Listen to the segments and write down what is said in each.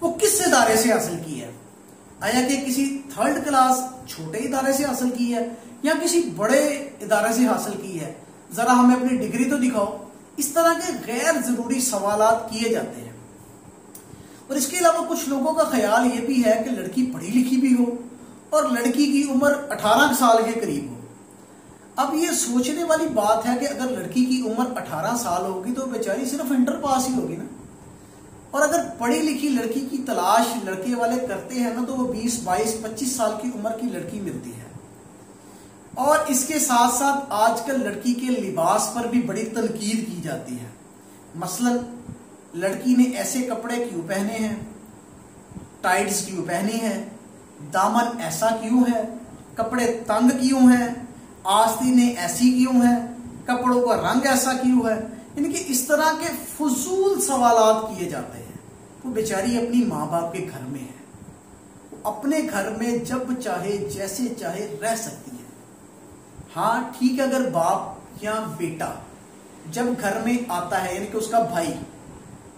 وہ کس ادارے سے حاصل کی ہے؟ آیا کہ کسی تھرڈ کلاس چھوٹے ادارے سے حاصل کی ہے یا کسی بڑے ادارے سے حاصل کی ہے؟ ذرا ہمیں اپنی ڈگری تو دکھاؤ۔ اس طرح کے غیر ضروری سوالات کیے جاتے ہیں۔ اور اس کے علاوہ کچھ لوگوں کا خیال یہ بھی ہے کہ لڑکی پڑھی لکھی بھی ہو اور لڑکی کی عمر 18 سال کے قریب ہو۔ اب یہ سوچنے والی بات ہے کہ اگر لڑکی کی عمر 18 سال ہوگی تو بیچاری صرف انٹر پاس ہی ہوگی نا، اور اگر پڑھی لکھی لڑکی کی تلاش لڑکے والے کرتے ہیں نا تو وہ 20 22 25 سال کی عمر کی لڑکی ملتی ہے۔ اور اس کے ساتھ ساتھ آج کل لڑکی کے لباس پر بھی بڑی تنقید کی جاتی ہے۔ مثلا لڑکی نے ایسے کپڑے کیوں پہنے ہیں، ٹائٹس کیوں پہنی ہیں، دامن ایسا کیوں ہے، کپڑے تنگ کیوں ہیں، آستینیں ایسی کیوں ہیں، کپڑوں کا رنگ ایسا کیوں ہے، یعنی کہ اس طرح کے فضول سوالات کیے جاتے ہیں۔ وہ بیچاری اپنی ماں باپ کے گھر میں ہے، وہ اپنے گھر میں جب چاہے جیسے چاہے رہ سکتی ہے۔ ہاں ٹھیک ہے، اگر باپ یا بیٹا جب گھر میں آتا ہے، یعنی کہ اس کا بھائی،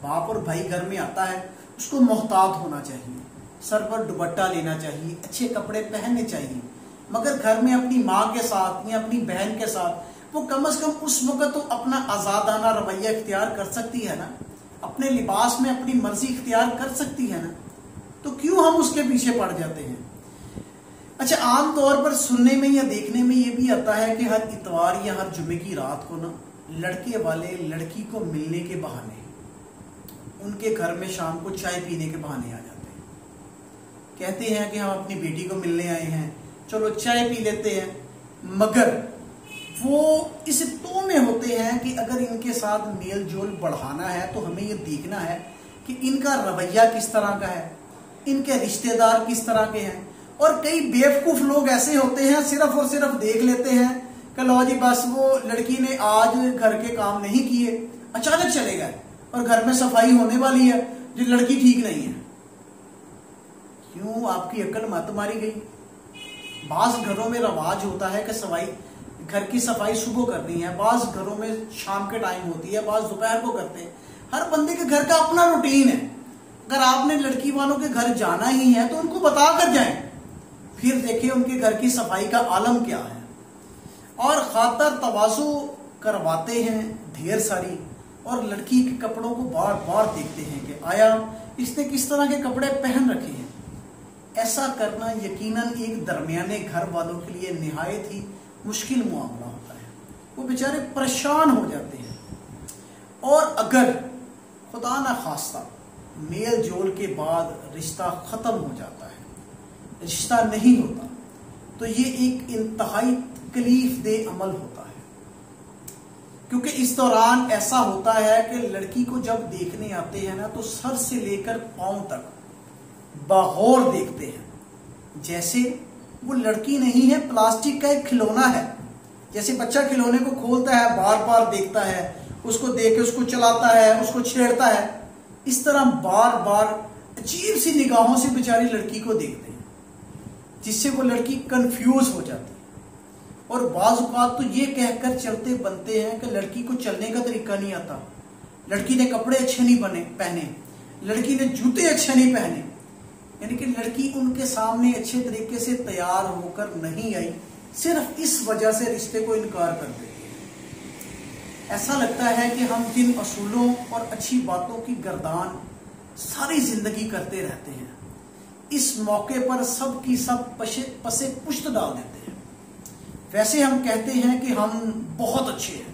باپ اور بھائی گھر میں آتا ہے، اس کو محتاط ہونا چاہیے، سر پر دوپٹہ لینا چاہیے، اچھے کپڑے پہننے چاہیے، مگر گھر میں اپنی ماں کے ساتھ یا اپنی بہن کے ساتھ وہ کم از کم اس وقت تو اپنا آزادانہ رویہ اختیار کر سکتی ہے نا، اپنے لباس میں اپنی مرضی اختیار کر سکتی ہے نا، تو کیوں ہم اس کے پیچھے پڑ جاتے ہیں؟ اچھا، عام طور پر سننے میں یا دیکھنے میں یہ بھی آتا ہے کہ ہر اتوار یا ہر جمعے کی رات کو نا لڑکے والے لڑکی کو ملنے کے بہانے ان کے گھر میں شام کو چائے پینے کے بہانے آ جاتے ہیں، کہتے ہیں کہ ہم اپنی بیٹی کو ملنے آئے ہیں، چلو چائے پی لیتے ہیں، مگر وہ اس تو میں ہوتے ہیں کہ اگر ان کے ساتھ میل جول بڑھانا ہے تو ہمیں یہ دیکھنا ہے کہ ان کا رویہ کس طرح کا ہے، ان کے رشتہ دار کس طرح کے ہیں۔ اور کئی بیوقوف لوگ ایسے ہوتے ہیں صرف اور صرف دیکھ لیتے ہیں کہ لو جی بس وہ لڑکی نے آج گھر کے کام نہیں کیے، اچانک چلے گئے اور گھر میں صفائی ہونے والی ہے، جو لڑکی ٹھیک نہیں ہے۔ کیوں آپ کی عقل مت ماری گئی؟ بعض گھروں میں رواج ہوتا ہے کہ گھر کی صفائی صبح کرنی ہے، بعض گھروں میں شام کے ٹائم ہوتی ہے، بعض دوپہر کو کرتے ہیں۔ ہر بندے کے گھر کا اپنا روٹین ہے۔ اگر آپ نے لڑکی والوں کے گھر جانا ہی ہے تو ان کو بتا کر جائیں، پھر دیکھیں ان کے گھر کی صفائی کا عالم کیا ہے۔ اور خاطر تواضع کرواتے ہیں ڈھیر ساری، اور لڑکی کے کپڑوں کو بار بار دیکھتے ہیں کہ آیا اس نے کس طرح کے کپڑے پہن رکھے ہیں۔ ایسا کرنا یقیناً ایک درمیانے گھر والوں کے لیے نہایت ہی مشکل معاملہ ہوتا ہے، وہ بیچارے پریشان ہو جاتے ہیں۔ اور اگر خدا نہ خواستہ میل جول کے بعد رشتہ ختم ہو جاتا ہے، رشتہ نہیں ہوتا، تو یہ ایک انتہائی تکلیف دہ عمل ہوتا ہے، کیونکہ اس دوران ایسا ہوتا ہے کہ لڑکی کو جب دیکھنے آتے ہیں نا تو سر سے لے کر پاؤں تک باغور دیکھتے ہیں، جیسے وہ لڑکی نہیں ہے، پلاسٹک کا ایک کھلونا ہے۔ جیسے بچہ کھلونے کو کھولتا ہے، بار بار دیکھتا ہے، اس کو دیکھ کے اس کو چلاتا ہے، اس کو چھیڑتا ہے، اس طرح بار بار عجیب سی نگاہوں سے بیچاری لڑکی کو دیکھتے ہیں، جس سے وہ لڑکی کنفیوز ہو جاتی ہے۔ اور بعض اوقات تو یہ کہہ کر چلتے بنتے ہیں کہ لڑکی کو چلنے کا طریقہ نہیں آتا، لڑکی نے کپڑے اچھے نہیں پہنے، لڑکی نے جوتے اچھے نہیں پہنے، یعنی کہ لڑکی ان کے سامنے اچھے طریقے سے تیار ہو کر نہیں آئی، صرف اس وجہ سے رشتے کو انکار کر دیتی ہے۔ ایسا لگتا ہے کہ ہم جن اصولوں اور اچھی باتوں کی گردان ساری زندگی کرتے رہتے ہیں، اس موقع پر سب کی سب پسے پشت ڈال دیتے ہیں۔ ویسے ہم کہتے ہیں کہ ہم بہت اچھے ہیں،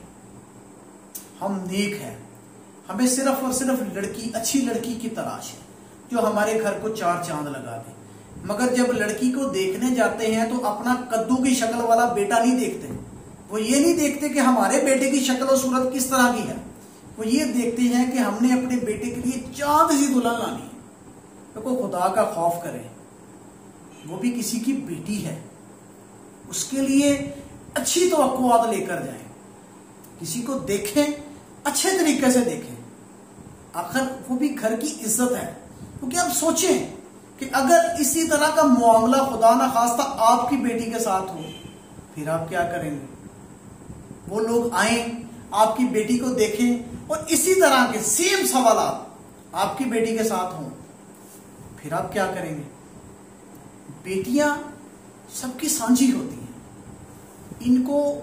ہم نیک ہیں، ہمیں صرف اور صرف اچھی لڑکی کی تلاش ہے جو ہمارے گھر کو چار چاند لگا دے، مگر جب لڑکی کو دیکھنے جاتے ہیں تو اپنا کدو کی شکل والا بیٹا نہیں دیکھتے، وہ یہ نہیں دیکھتے کہ ہمارے بیٹے کی شکل و صورت کس طرح کی ہے، وہ یہ دیکھتے ہیں کہ ہم نے اپنے بیٹے کے لیے چاند سی دلہن لانی ہے۔ تو کوئی خدا کا خوف کرے، وہ بھی کسی کی بیٹی ہے، اس کے لیے اچھی توقعات لے کر جائیں، کسی کو دیکھیں اچھے طریقے سے دیکھیں، آخر وہ بھی گھر کی عزت ہے۔ کیونکہ آپ سوچیں کہ اگر اسی طرح کا معاملہ خدا نہ خواستہ آپ کی بیٹی کے ساتھ ہو، پھر آپ کیا کریں گے؟ وہ لوگ آئیں، آپ کی بیٹی کو دیکھیں اور اسی طرح کے سیم سوالات آپ کی بیٹی کے ساتھ ہوں، پھر آپ کیا کریں گے؟ بیٹیاں سب کی سانجھی ہوتی ہیں، ان کو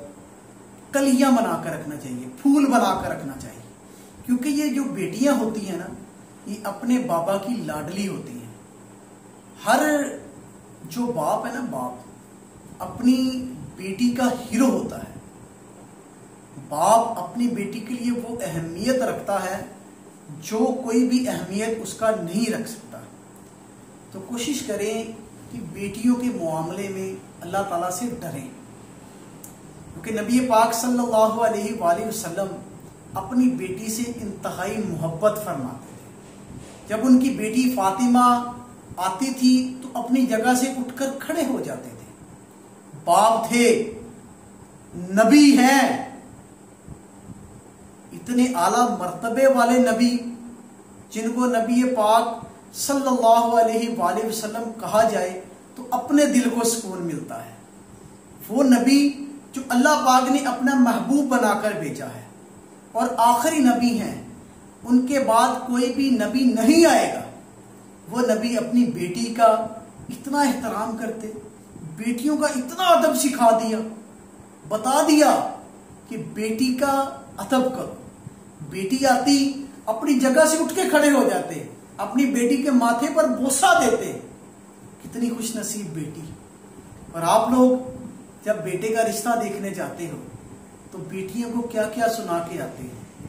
کلیاں بنا کر رکھنا چاہیے، پھول بنا کر رکھنا چاہیے، کیونکہ یہ جو بیٹیاں ہوتی ہیں نا، یہ اپنے بابا کی لاڈلی ہوتی ہیں۔ ہر جو باپ ہے نا، باپ اپنی بیٹی کا ہیرو ہوتا ہے۔ باپ اپنی بیٹی کے لیے وہ اہمیت رکھتا ہے جو کوئی بھی اہمیت اس کا نہیں رکھ سکتا۔ تو کوشش کریں کہ بیٹیوں کے معاملے میں اللہ تعالیٰ سے ڈریں، کیونکہ نبی پاک صلی اللہ علیہ وآلہ وسلم اپنی بیٹی سے انتہائی محبت فرماتے تھے۔ جب ان کی بیٹی فاطمہ آتی تھی تو اپنی جگہ سے اٹھ کر کھڑے ہو جاتے تھے۔ باپ تھے، نبی ہیں، اتنے اعلیٰ مرتبے والے نبی جن کو نبی پاک صلی اللہ علیہ وآلہ وسلم کہا جائے تو اپنے دل کو سکون ملتا ہے۔ وہ نبی جو اللہ پاک نے اپنا محبوب بنا کر بھیجا ہے اور آخری نبی ہیں، ان کے بعد کوئی بھی نبی نہیں آئے گا۔ وہ نبی اپنی بیٹی کا اتنا احترام کرتے، بیٹیوں کا اتنا ادب سکھا دیا، بتا دیا کہ بیٹی کا ادب کرو۔ بیٹی آتی اپنی جگہ سے اٹھ کے کھڑے ہو جاتے، اپنی بیٹی کے ماتھے پر بوسہ دیتے۔ کتنی خوش نصیب بیٹی۔ اور آپ لوگ جب بیٹے کا رشتہ دیکھنے جاتے ہو تو بیٹیوں کو کیا کیا سنا کے آتے ہیں،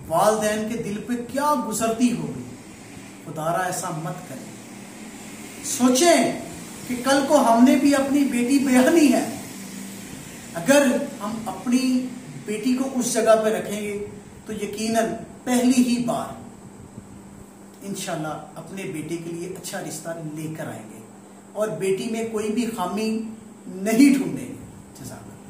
والدین کے دل پہ کیا گزرتی ہوگی۔ خدارا ایسا مت کریں۔ سوچیں کہ کل کو ہم نے بھی اپنی بیٹی بیاہنی ہے، اگر ہم اپنی بیٹی کو اس جگہ پہ رکھیں گے تو یقیناً پہلی ہی بار انشاءاللہ اپنے بیٹے کے لیے اچھا رشتہ لے کر آئیں گے اور بیٹی میں کوئی بھی خامی نہیں ڈھونڈیں گے۔ جزاک اللہ۔